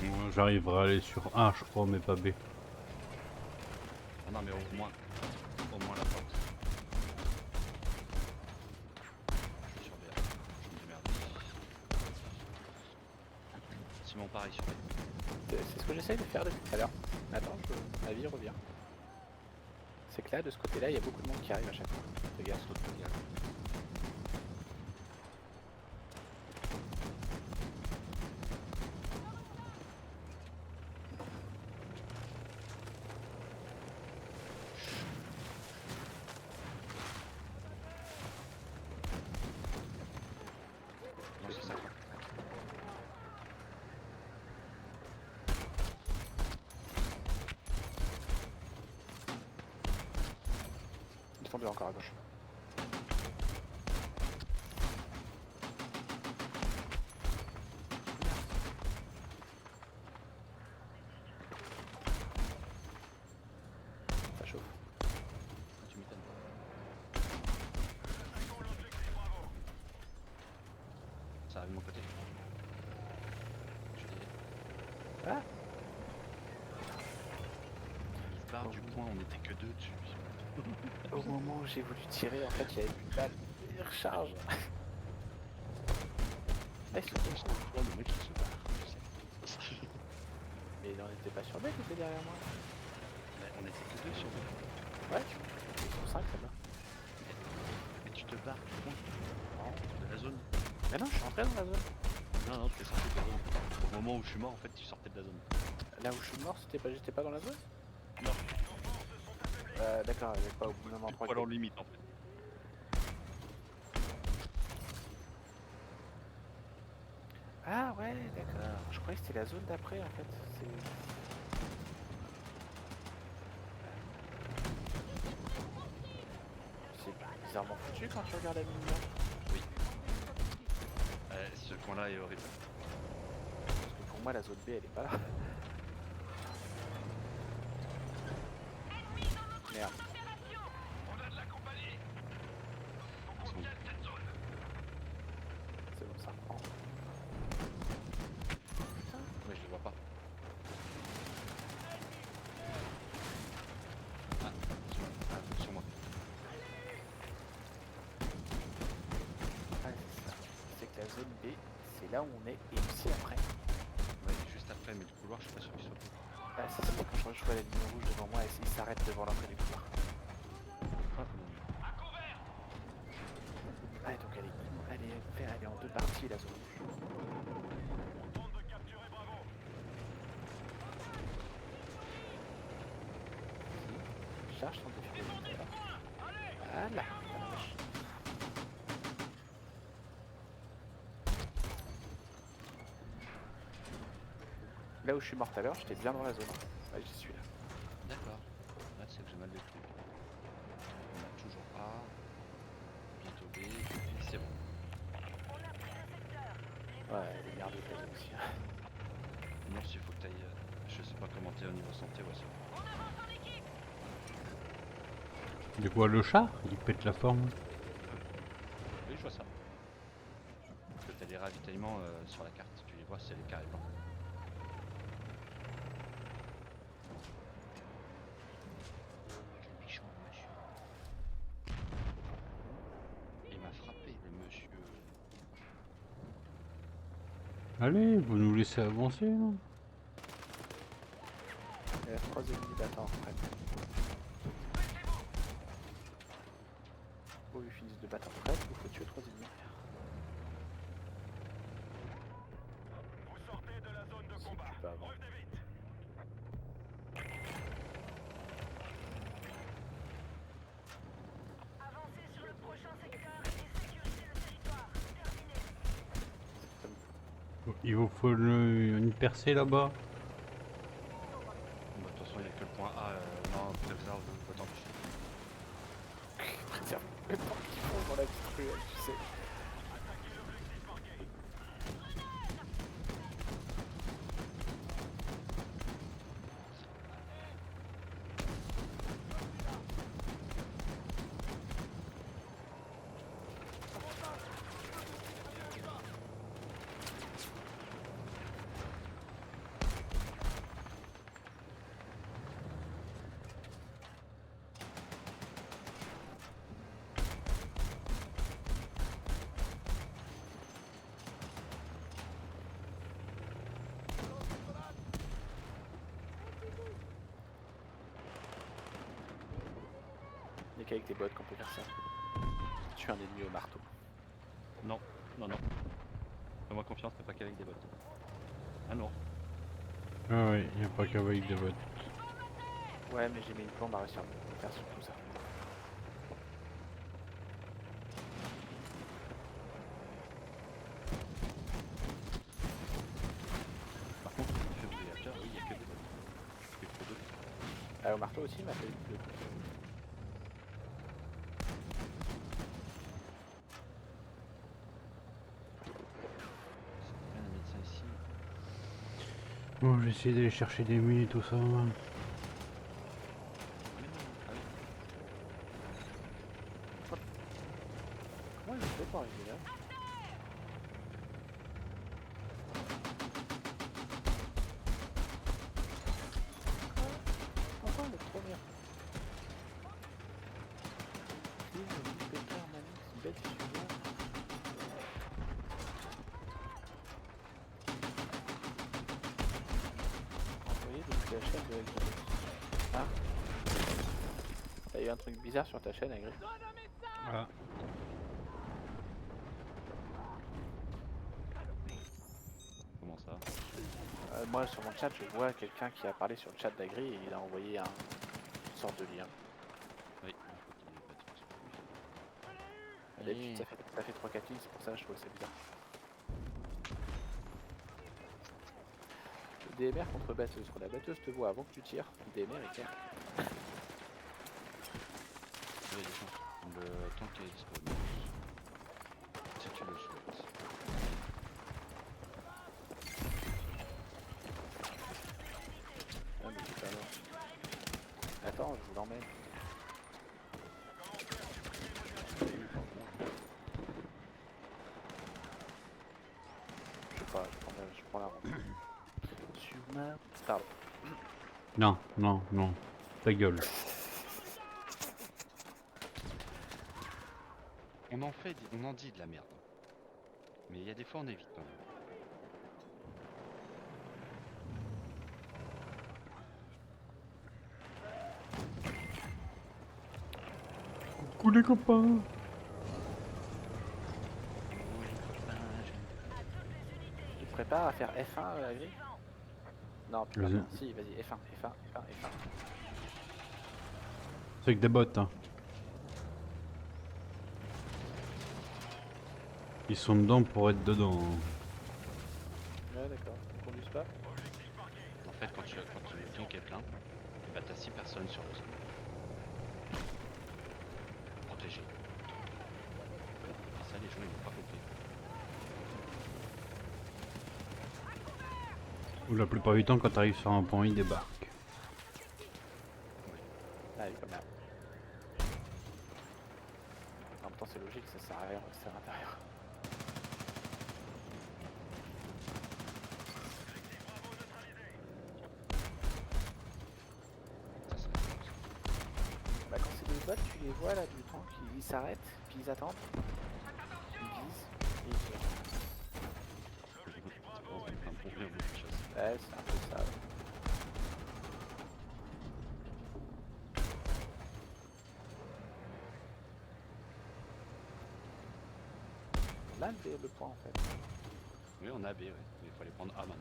mais... Moi, j'arriverai à aller sur A, je crois, mais pas B. Ah non, mais au moins la porte. Je suis sur B. Je me démerde. Simon, pareil sur B. C'est ce que j'essaye de faire depuis tout à l'heure. Attends, ma vie revient. C'est que là, de ce côté-là, il y a beaucoup de monde qui arrive à chaque fois. Regarde, saute, regarde. Non, c'est ça. Ils sont deux encore à gauche. Ça chauffe. Ah, tu m'étonnes. Ça arrive de mon côté. Je dirais. Ah, Il part du point, on était que deux dessus. au moment où j'ai voulu tirer, en fait, j'avais plus de balles. Il recharge. Ah, ils sont tous. Oh, le mec il se barre, je sais. Mais on n'était pas sur B, t'étais derrière moi. Mais on était que deux sur deux. Ouais, ils sont 5 là-bas. Mais tu te barres du point. De la zone. Mais non, je suis rentré dans la zone. Non, non, tu es sorti de la zone. Au moment où je suis mort, en fait, tu sortais de la zone. Là où je suis mort, j'étais pas dans la zone. Non. D'accord, il n'y avait pas au bout d'un moment Tu poil en limite, en fait. Ah ouais, d'accord. Je croyais que c'était la zone d'après en fait. C'est bizarrement foutu quand tu regardes la mini-map. Oui. Ce coin-là est horrible. Parce que pour moi la zone B elle est pas là. Merde. Ils sont- C'est bon, ça reprend. Mais je les vois pas. Sur moi. Ouais, c'est ça. C'est que la zone B, c'est là où on est et aussi après. Ouais, juste après, mais le couloir, je suis pas sûr qu'il soit bon. Ah si, si, quand je vois la ligne rouge devant moi, il s'arrête devant l'entrée du couloir. Ah, donc elle est en deux parties la zone rouge. Charge son défibrillateur. Voilà. Là où je suis mort tout à l'heure, j'étais bien dans la zone. Ouais, j'y suis là. D'accord. Là, c'est que j'ai mal vécu. On a toujours A. Bientôt B. Et c'est bon. Ouais, elle est merdée la zone aussi. Non, s'il faut que tu ailles. Je sais pas comment t'es au niveau santé, ouais, c'est bon. De quoi, le char? Il pète la forme. Oui, je vois ça. Parce que t'as les ravitaillements sur la carte. Tu les vois, c'est les carrés blancs. Méchant, le monsieur. Il m'a frappé, le monsieur. Allez, vous nous laissez avancer, non? Il y a 3 ennemis d'attente en fait. Faut qu'ils finissent de battre en fait, il faut tuer 3 ennemis. avant. Avancez sur le prochain secteur et sécurisez le territoire. Terminé. Il vous faut une percée là-bas? Bah, de toute façon, il n'y a que le point A. Non, préserve le temps. Préserve le temps qu'ils font dans la vie cruelle, tu sais. Il n'y a qu'avec des bots qu'on peut faire ça. Tu es un ennemi au marteau. Non, non, non. Fais-moi confiance, c'est pas qu'avec des bots. Ah non. Ah ouais, il n'y a pas qu'avec des bots. Ouais, mais j'ai mis une plombe à réussir à faire surtout ça. Par contre, au défibrillateur, oui, il n'y a que des bots. Il y a que deux. Au marteau aussi, il m'a fait le... Un médecin ici. Bon, j'ai essayé d'aller chercher des mines et tout ça. Ah oui. Comment il fait pour arriver là? Enfin, le premier. Bête suivante. Envoyer depuis la chaîne de Agri. Ah. T'as eu un truc bizarre sur ta chaîne, Agri? Ah. Comment ça? Moi, sur mon chat, je vois quelqu'un qui a parlé sur le chat d'Agri et il a envoyé une sorte de lien. Oui, il faut qu'il ait pas de soucis. D'habitude, ça fait 3-4 lignes, c'est pour ça que je trouve ça bizarre. Le DMR contre batteuse. Quand la batteuse te voit avant que tu tires, le DMR est clair. Oui, les chances. Le temps qui est disponible. Si tu le souhaites. Ah, mais c'est pas loin. Attends, je vous l'emmène. Je sais pas, je prends la route. Sur ma... Pardon. Non, non, non. Ta gueule. On en fait, on en dit de la merde. Mais il y a des fois on évite quand même. Coucou les copains. Tu te prépares à faire F1, Agri? Non, putain, Vas-y. non. Si, vas-y, F1, F1, F1, F1. C'est avec des bots, hein. Ils sont dedans pour être dedans. Hein. Ouais, d'accord. Ils conduisent pas? En fait, quand le tank est plein, bah t'as 6 personnes sur le sol. Protégé. Ça, les gens ils vont pas compris. Ou la plupart du temps, quand t'arrives sur un point, ils débarquent. Ah oui, comme là. En même temps, c'est logique, ça sert à rien de rester à l'intérieur. Ça, c'est Bah, quand c'est des bots, tu les vois là du temps, ils s'arrêtent, puis ils attendent, ils visent, et ils tirent. un bon rire de chasse. Ouais, c'est un peu ça. Ouais. Là, le point en fait. Oui, on a B, ouais. Mais il faut aller prendre A maintenant.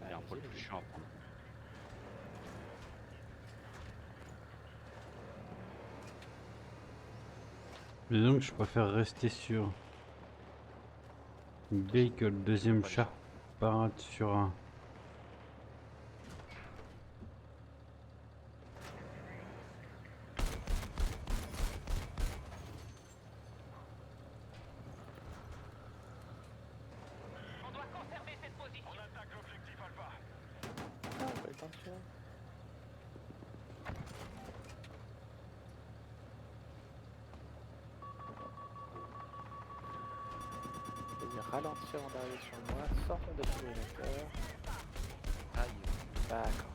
Il est un poil vas-y, plus vas-y. chiant à prendre. Mais donc, je préfère rester sur Vehicle, deuxième pas les char parade sur un. On doit conserver cette position. Ah, on peut le temps de faire. Vas-y, ralentir avant d'arriver sur moi. Sortons de l'accélérateur. Aïe. D'accord.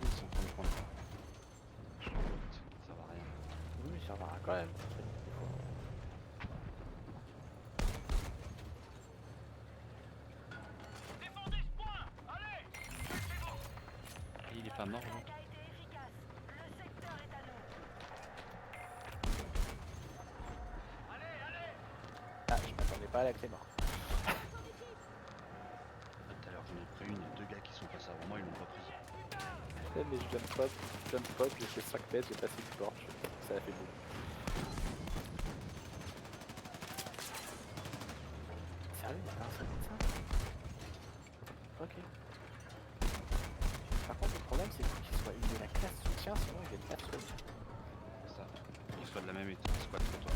Ils sont en train de prendre. Ça va rien. Oui, ça va quand même. Des fois. Défendez ce point. Allez. Et il est pas mort là. Ah, je m'attendais pas à la clé mort. Tout à l'heure j'en ai pris une, il y a deux gars qui sont passés avant moi, ils l'ont pas pris. Mais je jump pod, j'ai fait 5 mètres, j'ai passé du torche. Ça a fait beaucoup. Sérieux, il y a pas un seul comme ça? Ok. Par contre, le problème, c'est qu'il soit une de la classe soutien, sinon il gagne pas de soutien. Ça. Ils soient de la même squad que toi.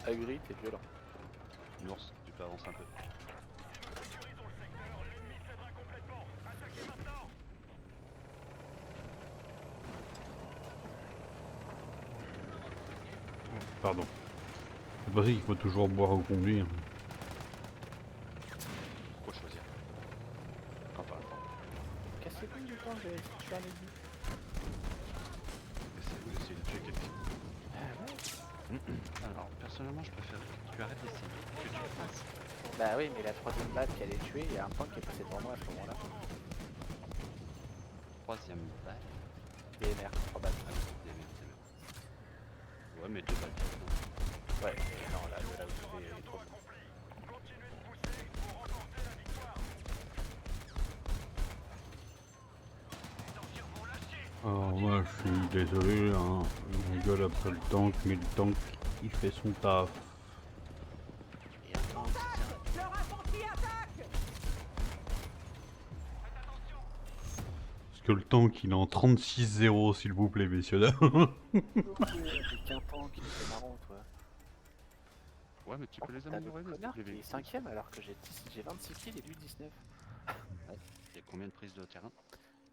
Ahuri, t'es violent. Nours, tu peux avancer un peu. Pardon. C'est pas ça qu'il faut toujours boire ou conduire. Pourquoi choisir quand pas le temps? Cassez-vous du temps, j'ai tué un ennemi. Essayer de tuer quelqu'un. Ah ouais. Alors, personnellement, je préfère que tu arrêtes d'essayer, que tu le fasses. Bah oui, mais la troisième balle qui allait tuer, il y a un point qui est passé devant moi à ce moment-là. Troisième balle. DMR, 3 balles. Ah oui, des merdes, des merdes. Ouais, mais deux balles. Ouais, mais non, là où il est trop bon. Alors moi je suis désolé, hein. On gueule après le tank, mais le tank il fait son taf. Et attends, Contact. Leur infanterie attaque. Parce que le tank il est en 36-0 s'il vous plaît messieurs dames. Avec qu'un tank, c'est marrant, toi. ouais, mais tu peux les T'as le améliorer, les connard qui véhicules. est 5ème alors que j'ai 26 kills et lui 19. Il y a combien de prises de terrain?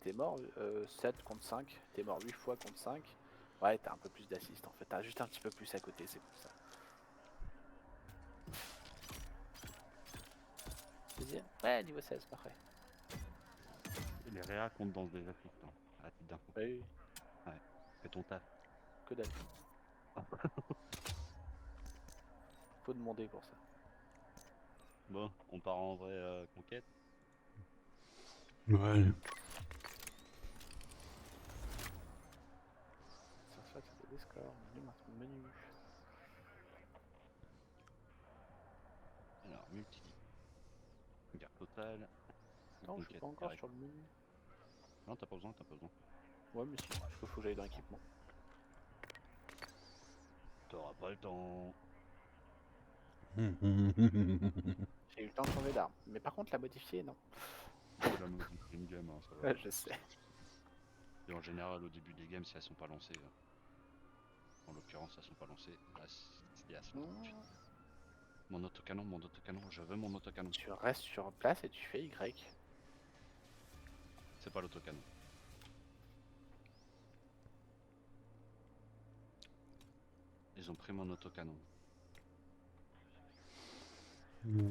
T'es mort 7 contre 5, t'es mort 8 fois contre 5. Ouais, t'as un peu plus d'assist en fait, t'as juste un petit peu plus à côté, c'est pour ça. Deuxième? Ouais, niveau 16, parfait. Et les réa comptent dans des afflicts, hein, à titre d'info. Oui, Fais ton taf. que dalle. Faut demander pour ça. Bon, on part en vraie conquête. Ouais. Surface des scores, menu. Alors, multi. Garde totale. Non, je suis Conquête pas encore directe. sur le menu. Non, t'as pas besoin, t'as pas besoin. Ouais, mais si, parce qu'il faut que j'aille dans l'équipement. T'auras pas le temps. J'ai eu le temps de changer d'arme. Mais par contre, la modifier, non. Faut la modifier une game, hein, ça va. Ouais, je sais. Et en général, au début des games, si elles sont pas lancées, en l'occurrence, elles sont pas lancées, là, c'est à ce moment. Mon autocanon, je veux mon autocanon. Tu restes sur place et tu fais Y. C'est pas l'autocanon. Ils ont pris mon autocanon. De toute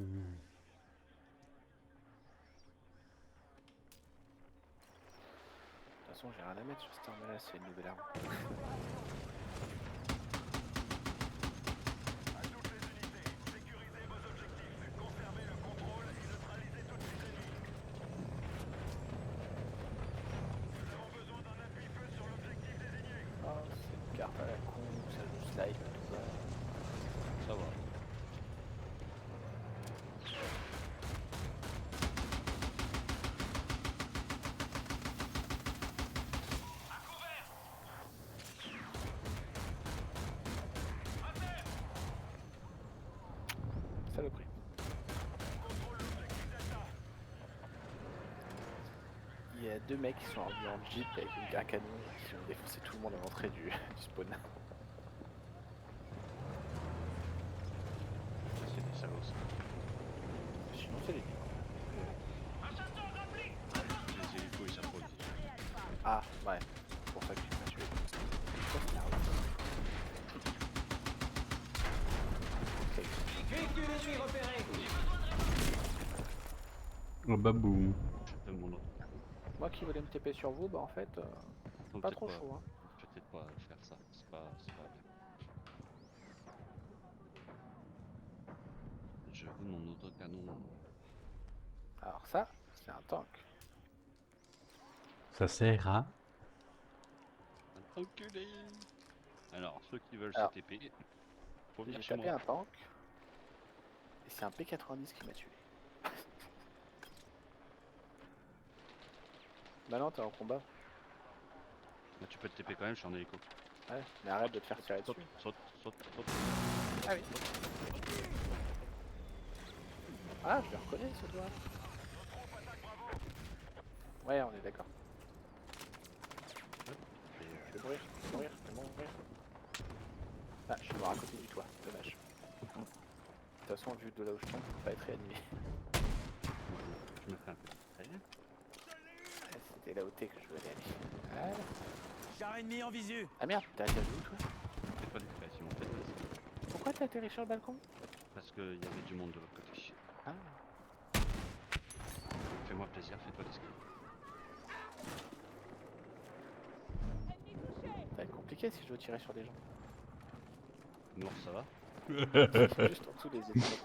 façon, j'ai rien à mettre sur cette arme-là, c'est une nouvelle arme. saloperie. Il y a deux mecs qui sont revenus en jeep avec un canon qui ont défoncé tout le monde à l'entrée du spawn. C'est des salauds, ça. Sinon c'est les libres. Les hélicos, ils s'approchent. Ah ouais, c'est pour ça que tu m'as tué. Ça, c'est la route. Ok. Véhicule ennemi repéré. Oh baboum. Je te demande. Moi qui voulais me TP sur vous, bah en fait, Faut pas peut-être trop chaud hein. Peut-être pas faire ça. C'est pas bien. Je veux mon autocanon. Alors ça, c'est un tank. Ça sert à... Un enculé. Alors, ceux qui veulent Alors, CTP, faut J'ai venir chez tapé moi. un tank. Et c'est un P90 qui m'a tué. Bah non, t'es en combat. Bah, tu peux te TP quand même, je suis en hélico. Ouais, mais arrête de te faire tirer Saute, dessus. saute. Ah oui. Ah, je le reconnais ce doigt. Ouais, on est d'accord. Je vais mourir, je vais mourir. Ah, je suis mort à côté du toit, dommage. De toute façon, vu de là où je tombe, je peux pas être réanimé. Je me fais un peu. Allez. Ouais, c'était là où t'es que je voulais aller. Voilà. Char ennemi en visu. Ah merde, t'as atterri où toi? Fais pas discret, Simon, fais pas discret. Pourquoi t'as atterri sur le balcon? Parce qu'il y avait du monde de l'autre côté. Ah, Fais-moi plaisir, fais-toi discret. Ennemi touché. ça va être compliqué si je veux tirer sur des gens. Nours, ça va? Juste en dessous des ennemis.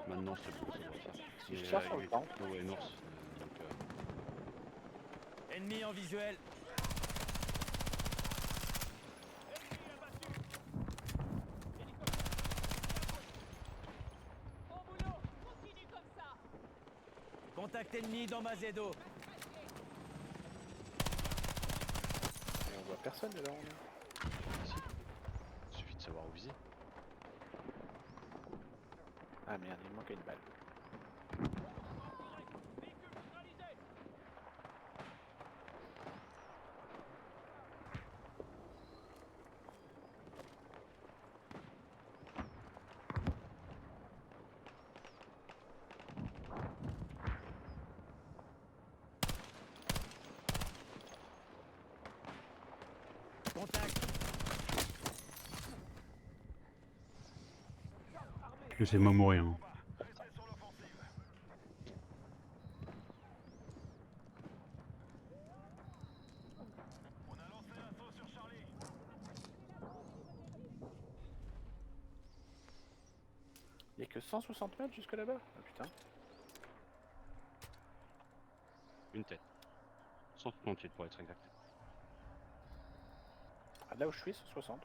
Maintenant, c'est bon, ça doit le faire. Si je Mais, tire sur le tank. Ouais, Nours. Donc, Ennemi en visuel. Bon boulot. Continue comme ça. Contact ennemi dans ma Z-eau. Et on voit personne de là on est. ici. Il suffit de savoir où viser. Ah merde, il me manque une balle. Véhicule neutralisé. Contact. Laissez-moi mourir. Hein. Il y a que 160 mètres jusque là-bas. Ah putain. Une tête. 138 pour être exact. Ah, là où je suis, 160.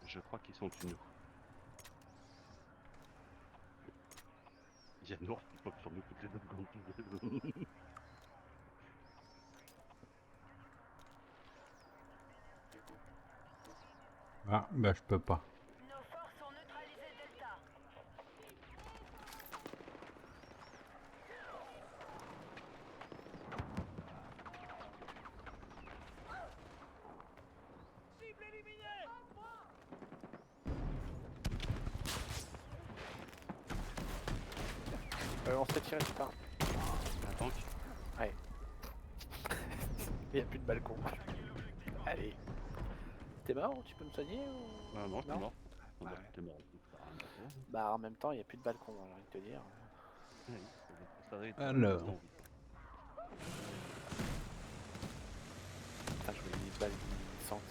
Je crois qu'ils sont au-dessus de nous. Il y a Nours qui pop sur nous toutes les 2 secondes. Ah, bah je peux pas. Nos forces ont neutralisé Delta. Cible éliminée. On se fait tirer dessus par. Un tank. Ouais. Il n'y a plus de balcon. Allez. T'es mort? Tu peux me soigner ou... Ah non, je suis Non. mort. Ouais. T'es mort. Bah en même temps, il n'y a plus de balcon, j'ai envie de te dire. Alors. Putain, je voulais une balle glissante,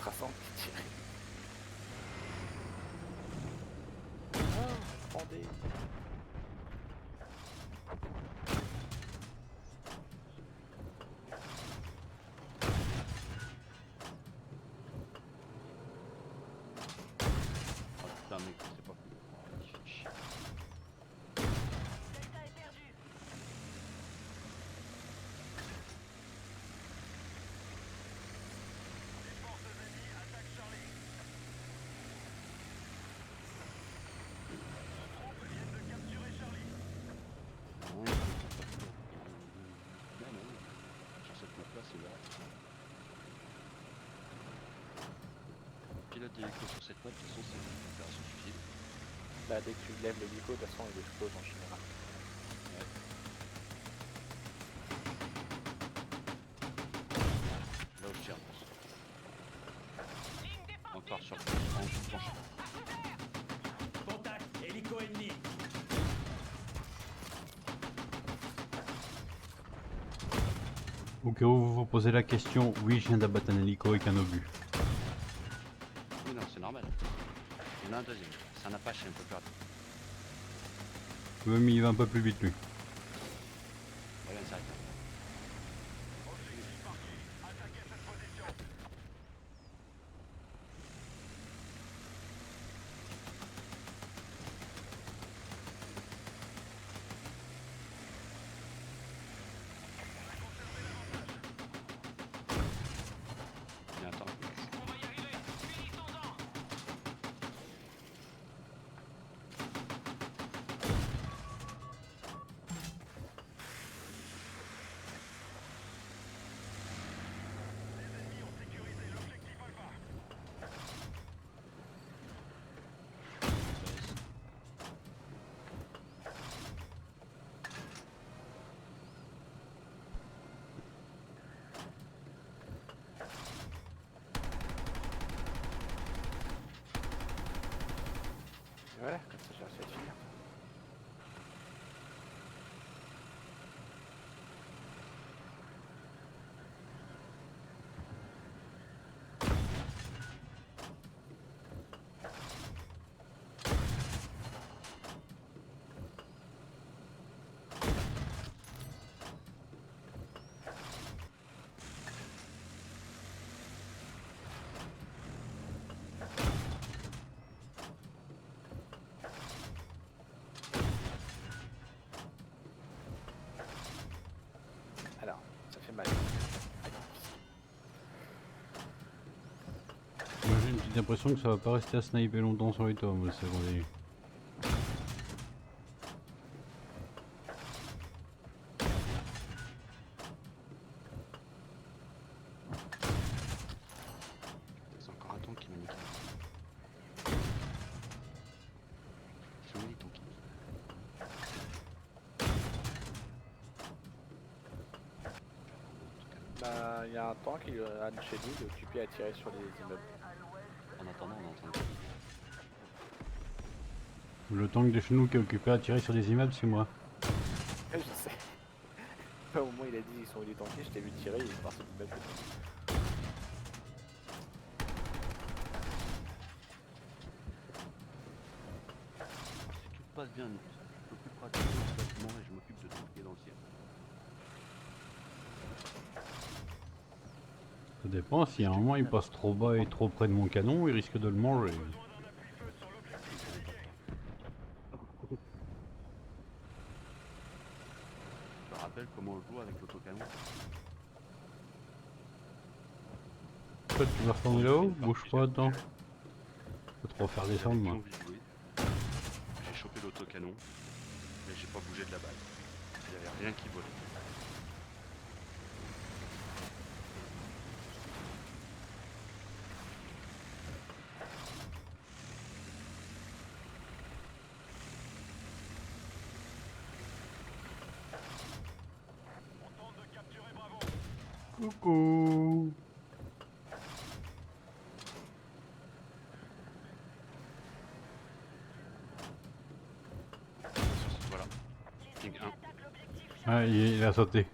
traçante qui tirait. Ah, pendez. Oh putain, mec, c'est pas cool. Oh, il fait chier. Delta est perdu. d'hélico sur cette map, de toute façon, c'est une opération suicide. Bah, dès que tu lèves l'hélico, de toute façon, il explose en général. Là où je tire. Ligne défensive Encore sur sur cette tranche. À couvert. Contact, hélico ennemi. Au cas où vous vous posez la question, oui, je viens d'abattre un hélico avec un obus. Oui, non, c'est normal. Il y en a un deuxième. C'est un Apache, c'est un peu plus rapide. Oui, mais il va un peu plus vite lui. Regarde, ça arrive. Il y a un temps. On va y arriver. Finissons-en. Et voilà, comme ça j'ai réussi à le finir. Alors, ça fait mal. Moi j'ai une petite impression que ça va pas rester à sniper longtemps sur les toits, moi, ça continue. C'est encore un tank qui m'a niqué. C'est où les tanks? Bah, il y a un tank, un de chez nous, il est occupé à tirer sur les immeubles. En attendant, on est en train de... Le tank de chez nous qui est occupé à tirer sur des immeubles, c'est moi. Je sais. Au moment il a dit ils sont il est tanké, je t'ai vu tirer, il est parti de l'immeuble. Si tout passe bien, je m'occupe pratiquement du bâtiment et je m'occupe de tout ce qui est dans le ciel. Ça dépend, si à un moment il passe trop bas et trop près de mon canon, il risque de le manger. Je me rappelle comment on joue avec l'autocanon. Toi tu vas retourner là-haut? Bouge pas, attends. Faut trop faire descendre J'avais plus moi. envie de jouer. J'ai chopé l'autocanon, mais j'ai pas bougé de la balle. Il y avait rien qui volait. Coucou. Voilà. Ping 1. Ah, il a sauté.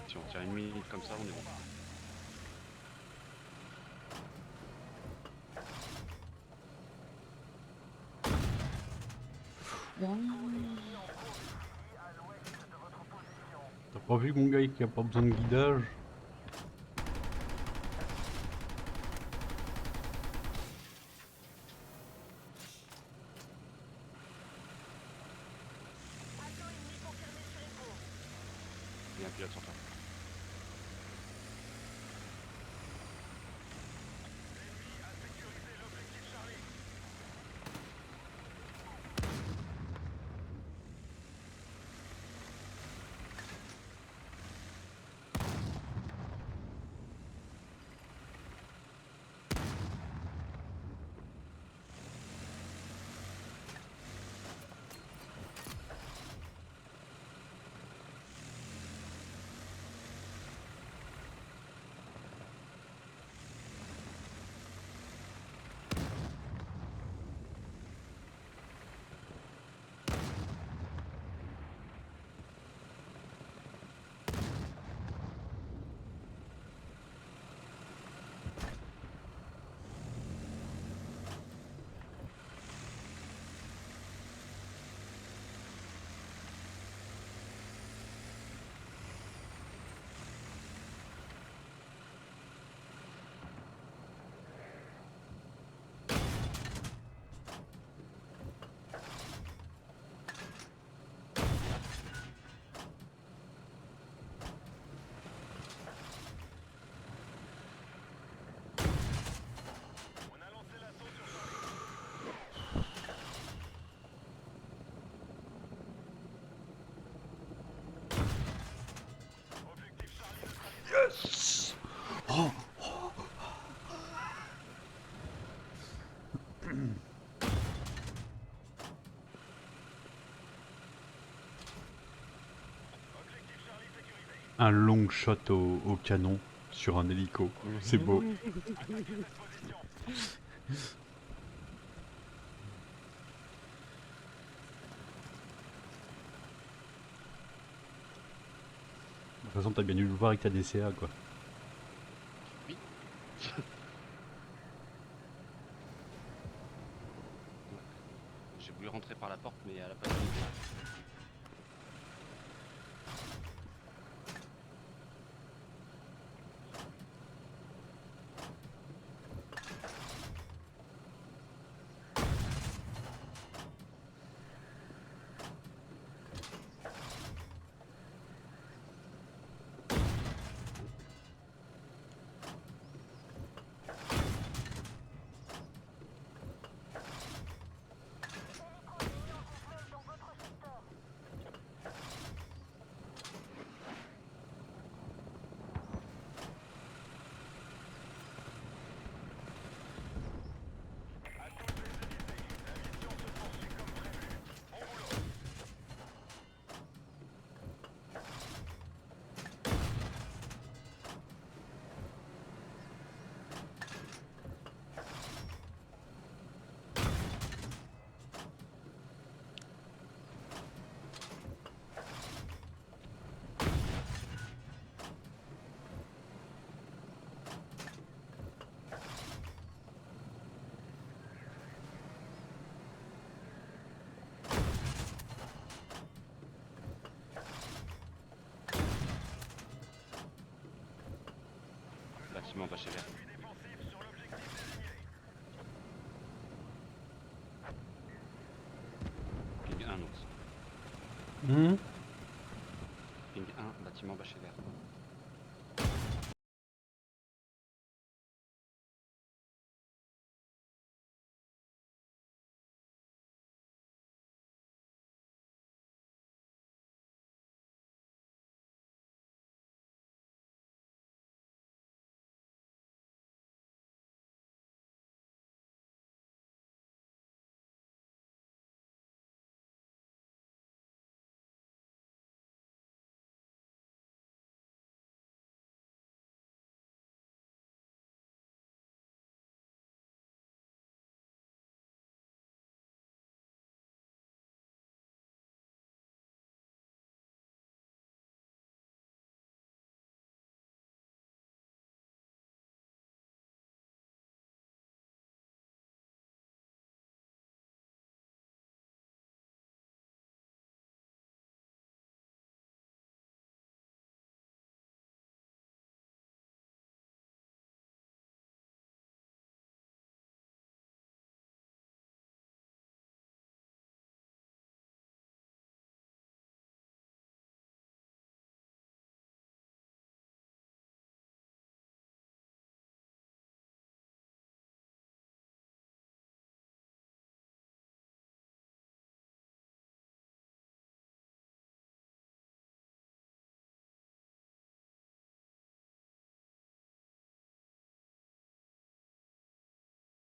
Si on tient une minute comme ça, on est bon. T'as pas vu mon gars qui a pas besoin de guidage? Il y a un pilote sur toi. Un long shot au canon sur un hélico. C'est beau. De toute façon, t'as bien dû le voir avec ta DCA, quoi. Oui. J'ai voulu rentrer par la porte, mais elle a pas été. Bâtiment bâché vert. Ping 1 ours. Hmm. Ping 1, bâtiment bâché vert.